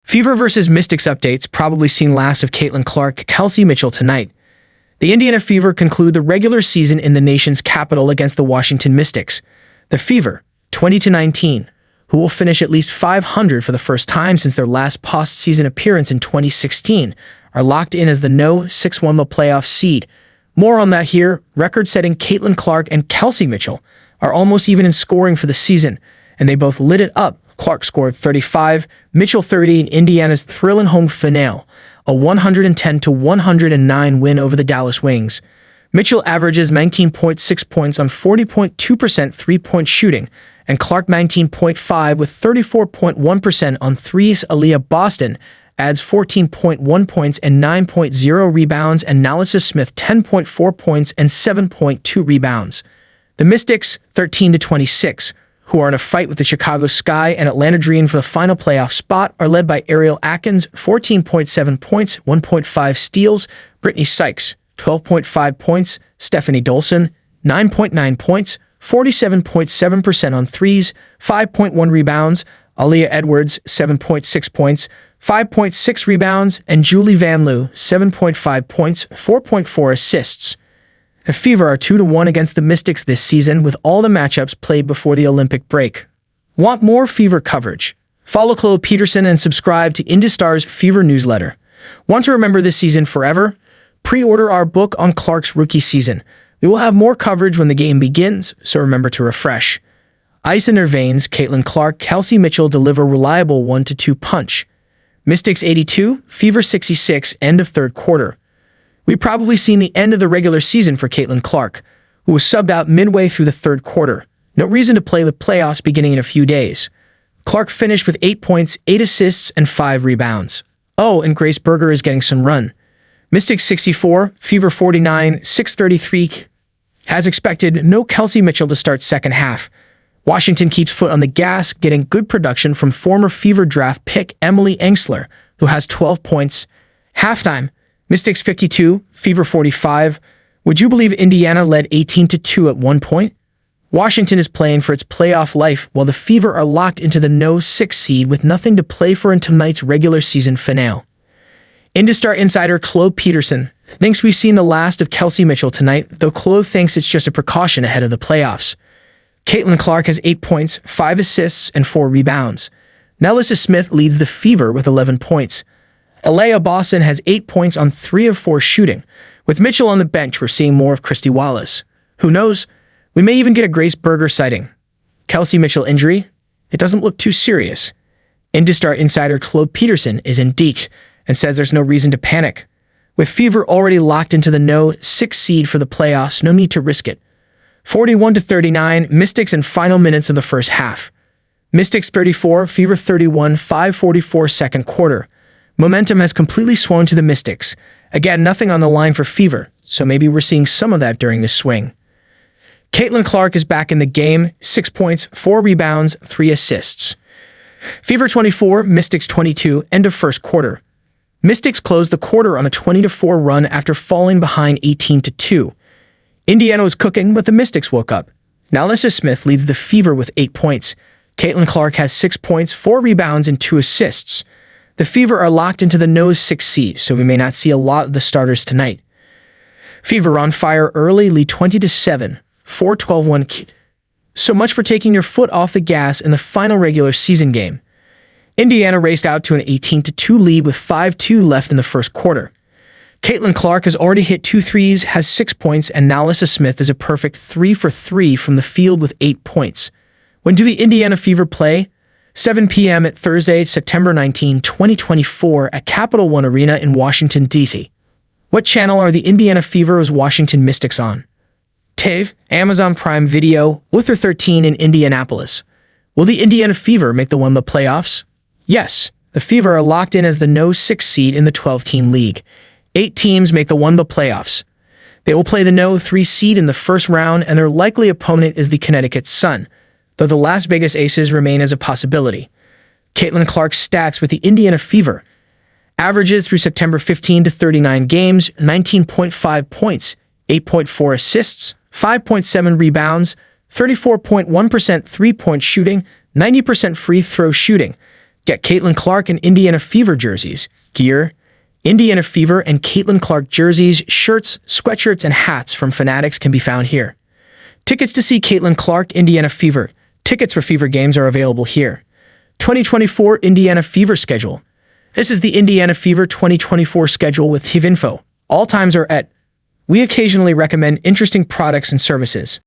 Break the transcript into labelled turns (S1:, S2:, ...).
S1: Fever versus Mystics updates, probably seen last of Caitlin Clark, Kelsey Mitchell tonight. The Indiana Fever conclude the regular season in the nation's capital against the Washington Mystics. The Fever, 20-19, who will finish at least 500 for the first time since their last postseason appearance in 2016, are locked in as the no 6-1 playoff seed. More on that here. Record-setting Caitlin Clark and Kelsey Mitchell are almost even in scoring for the season, and they both lit it up. Clark scored 35, Mitchell 30 in Indiana's thrilling home finale, a 110-109 win over the Dallas Wings. Mitchell averages 19.6 points on 40.2% three-point shooting, and Clark 19.5 with 34.1% on threes. Aaliyah Boston adds 14.1 points and 9.0 rebounds, and Nalissa Smith 10.4 points and 7.2 rebounds. The Mystics, 13-26, who are in a fight with the Chicago Sky and Atlanta Dream for the final playoff spot, are led by Ariel Atkins, 14.7 points, 1.5 steals, Brittany Sykes, 12.5 points, Stephanie Dolson, 9.9 points, 47.7% on threes, 5.1 rebounds, Aaliyah Edwards, 7.6 points, 5.6 rebounds, and Julie Van Loo, 7.5 points, 4.4 assists. The Fever are 2-1 against the Mystics this season, with all the matchups played before the Olympic break. Want more Fever coverage? Follow Chloe Peterson and subscribe to IndyStar's Fever newsletter. Want to remember this season forever? Pre-order our book on Clark's rookie season. We will have more coverage when the game begins, so remember to refresh. Ice in their veins, Caitlin Clark, Kelsey Mitchell deliver reliable 1-2 punch. Mystics 82, Fever 66, end of third quarter. We've probably seen the end of the regular season for Caitlin Clark, who was subbed out midway through the third quarter. No reason to play with playoffs beginning in a few days. Clark finished with 8 points, 8 assists, and 5 rebounds. Oh, and Grace Berger is getting some run. Mystics 64, Fever 49, 6:33. As expected, no Kelsey Mitchell to start second half. Washington keeps foot on the gas, getting good production from former Fever draft pick Emily Engsler, who has 12 points. Halftime, Mystics 52, Fever 45. Would you believe Indiana led 18-2 at one point? Washington is playing for its playoff life, while the Fever are locked into the no 6 seed with nothing to play for in tonight's regular season finale. IndyStar insider Chloe Peterson thinks we've seen the last of Kelsey Mitchell tonight, though Chloe thinks it's just a precaution ahead of the playoffs. Caitlin Clark has 8 points, 5 assists, and 4 rebounds. Nalissa Smith leads the Fever with 11 points. Aaliyah Boston has 8 points on 3 of 4 shooting. With Mitchell on the bench, we're seeing more of Christie Wallace. Who knows? We may even get a Grace Berger sighting. Kelsey Mitchell injury? It doesn't look too serious. IndyStar insider Chloe Peterson is in deep and says there's no reason to panic. With Fever already locked into the no 6 seed for the playoffs, no need to risk it. 41-39, Mystics in final minutes of the first half. Mystics 34, Fever 31, 5:44 second quarter. Momentum has completely swung to the Mystics. Again, nothing on the line for Fever, so maybe we're seeing some of that during this swing. Caitlin Clark is back in the game, 6 points, 4 rebounds, 3 assists. Fever 24, Mystics 22, end of first quarter. Mystics closed the quarter on a 20-4 run after falling behind 18-2. Indiana was cooking, but the Mystics woke up. Nalissa Smith leads the Fever with 8 points. Caitlin Clark has 6 points, 4 rebounds, and 2 assists. The Fever are locked into the no 6 seed, so we may not see a lot of the starters tonight. Fever on fire early, lead 20-7, 4-12-1. So much for taking your foot off the gas in the final regular season game. Indiana raced out to an 18-2 lead with 5:2 left in the first quarter. Caitlin Clark has already hit 2 threes, has 6 points, and Nalissa Smith is a perfect 3 for 3 from the field with 8 points. When do the Indiana Fever play? 7 p.m. at Thursday, September 19, 2024 at Capital One Arena in Washington, D.C. What channel are the Indiana Fever's Washington Mystics on? TAVE, Amazon Prime Video, Luther 13 in Indianapolis. Will the Indiana Fever make the WNBA playoffs? Yes, the Fever are locked in as the no 6 seed in the 12-team league. 8 teams make the WNBA playoffs. They will play the no 3 seed in the first round, and their likely opponent is the Connecticut Sun, though the Las Vegas Aces remain as a possibility. Caitlin Clark's stats with the Indiana Fever. Averages through September 15 to 39 games, 19.5 points, 8.4 assists, 5.7 rebounds, 34.1% three-point shooting, 90% free throw shooting. Get Caitlin Clark and Indiana Fever jerseys, gear, Indiana Fever and Caitlin Clark jerseys, shirts, sweatshirts, and hats from Fanatics can be found here. Tickets to see Caitlin Clark, Indiana Fever. Tickets for Fever games are available here. 2024 Indiana Fever schedule. This is the Indiana Fever 2024 schedule with HIV info. All times are at. We occasionally recommend interesting products and services.